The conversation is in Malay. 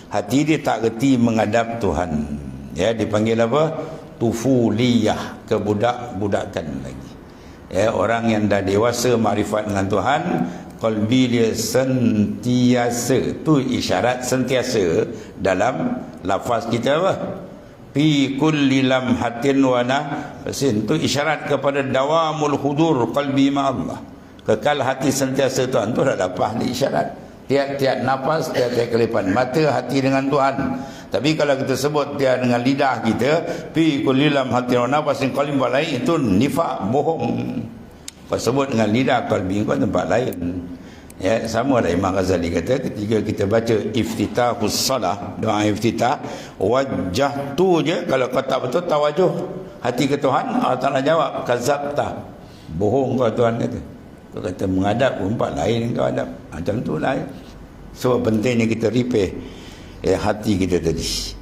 hati dia tak reti menghadap Tuhan. Ya, dipanggil apa? Tufuliyah, kebudak-budakan lagi. Ya, orang yang dah dewasa makrifat dengan Tuhan, qalbi dia sentiasa, tu isyarat sentiasa dalam lafaz kita apa? Fi kulli lamhatin wa nafsin, tu isyarat kepada dawamul hudur qalbi ma Allah. Kekal hati sentiasa Tuhan, tu dah dapat ni isyarat. Tiap-tiap nafas, tiap-tiap kelipan mata hati dengan Tuhan. Tapi kalau kita sebut dia dengan lidah kita, fi kulli lamhatin wa nafsin qalbi lain, itu nifak, bohong. Kau sebut dengan lidah, qalbi kau tempat lain. Ya, sama ada Imam Ghazali kata ketika kita baca iftitahus salah, doa iftitah, wajah tu je, kalau kau tak betul tawajuh hati ke Tuhan, Allah Ta'ala jawab kazabta, bohong kau, Tuhan kata. Kau kata menghadap tempat lain, kau hadap macam tu lah. So pentingnya kita repair hati kita tadi.